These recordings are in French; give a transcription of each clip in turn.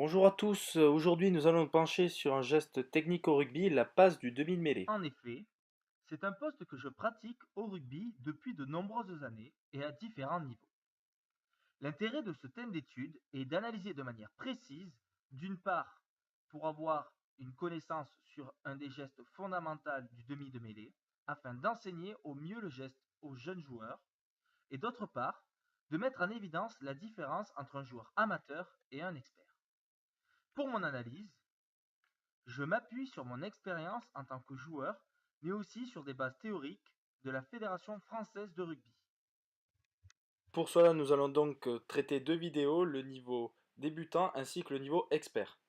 Bonjour à tous, aujourd'hui nous allons nous pencher sur un geste technique au rugby, la passe du demi-mêlée. En effet, c'est un poste que je pratique au rugby depuis de nombreuses années et à différents niveaux. L'intérêt de ce thème d'étude est d'analyser de manière précise, d'une part, pour avoir une connaissance sur un des gestes fondamentaux du demi de mêlée, afin d'enseigner au mieux le geste aux jeunes joueurs, et d'autre part, de mettre en évidence la différence entre un joueur amateur et un expert. Pour mon analyse, je m'appuie sur mon expérience en tant que joueur, mais aussi sur des bases théoriques de la Fédération française de rugby. Pour cela nous allons donc traiter deux vidéos, le niveau débutant ainsi que le niveau expert.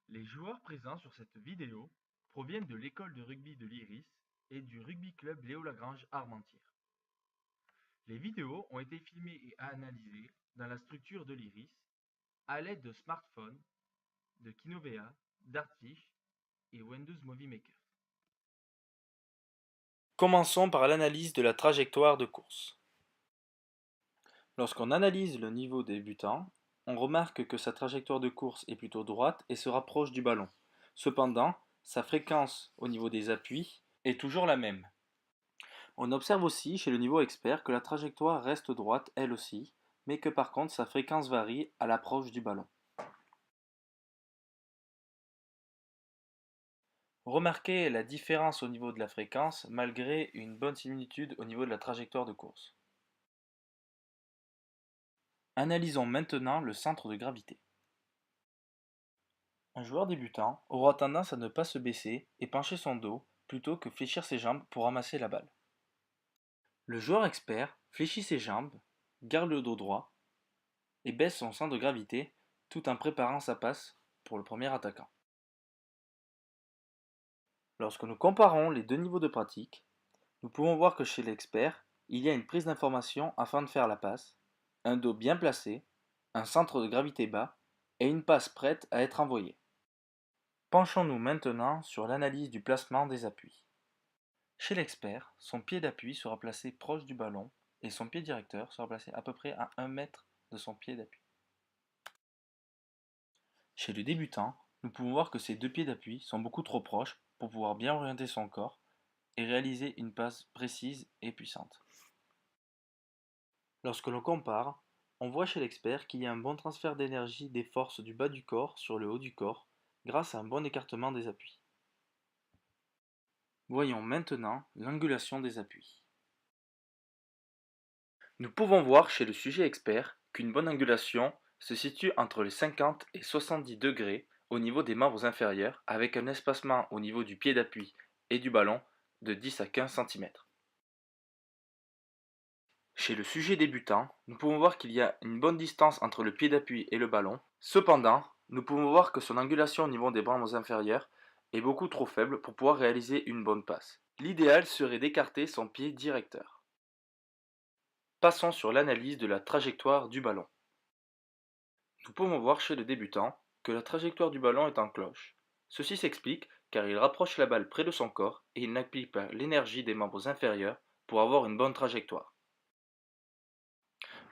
Les joueurs présents sur cette vidéo proviennent de l'école de rugby de l'Iris et du rugby club Léo Lagrange Armentières. Les vidéos ont été filmées et analysées dans la structure de l'Iris à l'aide de smartphones, de Kinovea, Dartfish et Windows Movie Maker. Commençons par l'analyse de la trajectoire de course. Lorsqu'on analyse le niveau débutant, on remarque que sa trajectoire de course est plutôt droite et se rapproche du ballon. Cependant, sa fréquence au niveau des appuis est toujours la même. On observe aussi chez le niveau expert que la trajectoire reste droite elle aussi, mais que par contre sa fréquence varie à l'approche du ballon. Remarquez la différence au niveau de la fréquence malgré une bonne similitude au niveau de la trajectoire de course. Analysons maintenant le centre de gravité. Un joueur débutant aura tendance à ne pas se baisser et pencher son dos plutôt que fléchir ses jambes pour ramasser la balle. Le joueur expert fléchit ses jambes, garde le dos droit et baisse son centre de gravité tout en préparant sa passe pour le premier attaquant. Lorsque nous comparons les deux niveaux de pratique, nous pouvons voir que chez l'expert, il y a une prise d'information afin de faire la passe, un dos bien placé, un centre de gravité bas et une passe prête à être envoyée. Penchons-nous maintenant sur l'analyse du placement des appuis. Chez l'expert, son pied d'appui sera placé proche du ballon et son pied directeur sera placé à peu près à 1 mètre de son pied d'appui. Chez le débutant, nous pouvons voir que ces deux pieds d'appui sont beaucoup trop proches pour pouvoir bien orienter son corps et réaliser une passe précise et puissante. Lorsque l'on compare, on voit chez l'expert qu'il y a un bon transfert d'énergie des forces du bas du corps sur le haut du corps grâce à un bon écartement des appuis. Voyons maintenant l'angulation des appuis. Nous pouvons voir chez le sujet expert qu'une bonne angulation se situe entre les 50 et 70 degrés au niveau des membres inférieurs avec un espacement au niveau du pied d'appui et du ballon de 10 à 15 cm. Chez le sujet débutant, nous pouvons voir qu'il y a une bonne distance entre le pied d'appui et le ballon. Cependant, nous pouvons voir que son angulation au niveau des membres inférieurs est beaucoup trop faible pour pouvoir réaliser une bonne passe. L'idéal serait d'écarter son pied directeur. Passons sur l'analyse de la trajectoire du ballon. Nous pouvons voir chez le débutant que la trajectoire du ballon est en cloche. Ceci s'explique car il rapproche la balle près de son corps et il n'applique pas l'énergie des membres inférieurs pour avoir une bonne trajectoire.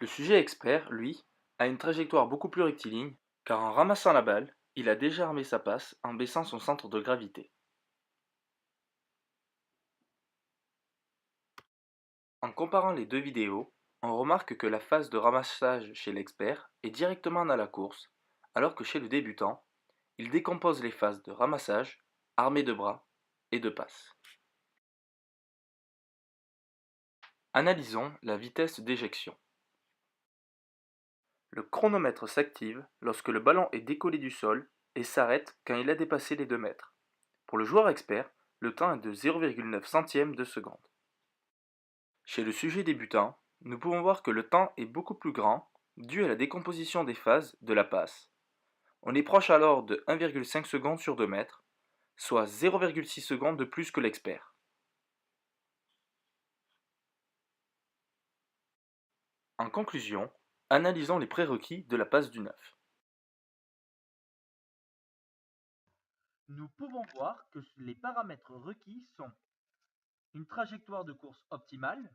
Le sujet expert, lui, a une trajectoire beaucoup plus rectiligne, car en ramassant la balle, il a déjà armé sa passe en baissant son centre de gravité. En comparant les deux vidéos, on remarque que la phase de ramassage chez l'expert est directement dans la course, alors que chez le débutant, il décompose les phases de ramassage, armée de bras et de passe. Analysons la vitesse d'éjection. Le chronomètre s'active lorsque le ballon est décollé du sol et s'arrête quand il a dépassé les 2 mètres. Pour le joueur expert, le temps est de 0,9 centièmes de seconde. Chez le sujet débutant, nous pouvons voir que le temps est beaucoup plus grand dû à la décomposition des phases de la passe. On est proche alors de 1,5 secondes sur 2 mètres, soit 0,6 secondes de plus que l'expert. En conclusion, analysons les prérequis de la passe du 9. Nous pouvons voir que les paramètres requis sont une trajectoire de course optimale,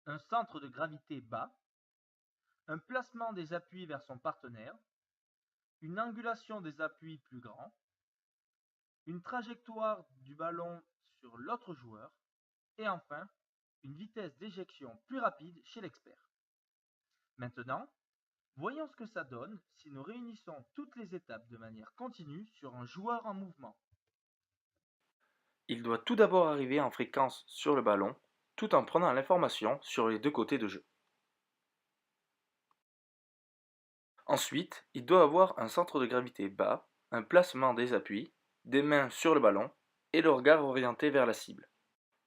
un centre de gravité bas, un placement des appuis vers son partenaire, une angulation des appuis plus grand, une trajectoire du ballon sur l'autre joueur, et enfin, une vitesse d'éjection plus rapide chez l'expert. Maintenant, voyons ce que ça donne si nous réunissons toutes les étapes de manière continue sur un joueur en mouvement. Il doit tout d'abord arriver en fréquence sur le ballon, tout en prenant l'information sur les deux côtés de jeu. Ensuite, il doit avoir un centre de gravité bas, un placement des appuis, des mains sur le ballon et le regard orienté vers la cible.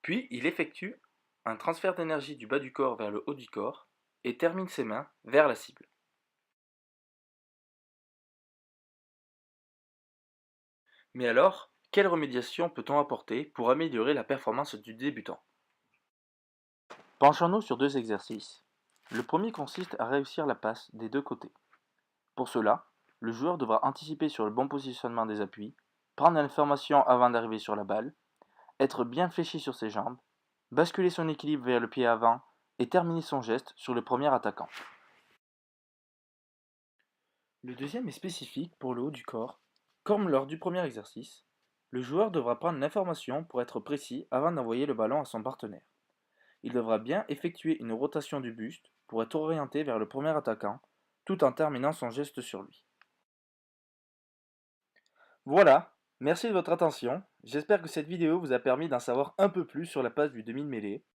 Puis, il effectue un transfert d'énergie du bas du corps vers le haut du corps et termine ses mains vers la cible. Mais alors, quelle remédiation peut-on apporter pour améliorer la performance du débutant? Penchons-nous sur deux exercices. Le premier consiste à réussir la passe des deux côtés. Pour cela, le joueur devra anticiper sur le bon positionnement des appuis, prendre l'information avant d'arriver sur la balle, être bien fléchi sur ses jambes, basculer son équilibre vers le pied avant et terminer son geste sur le premier attaquant. Le deuxième est spécifique pour le haut du corps. Comme lors du premier exercice, le joueur devra prendre l'information pour être précis avant d'envoyer le ballon à son partenaire. Il devra bien effectuer une rotation du buste pour être orienté vers le premier attaquant, tout en terminant son geste sur lui. Voilà, merci de votre attention. J'espère que cette vidéo vous a permis d'en savoir un peu plus sur la passe du demi de mêlée.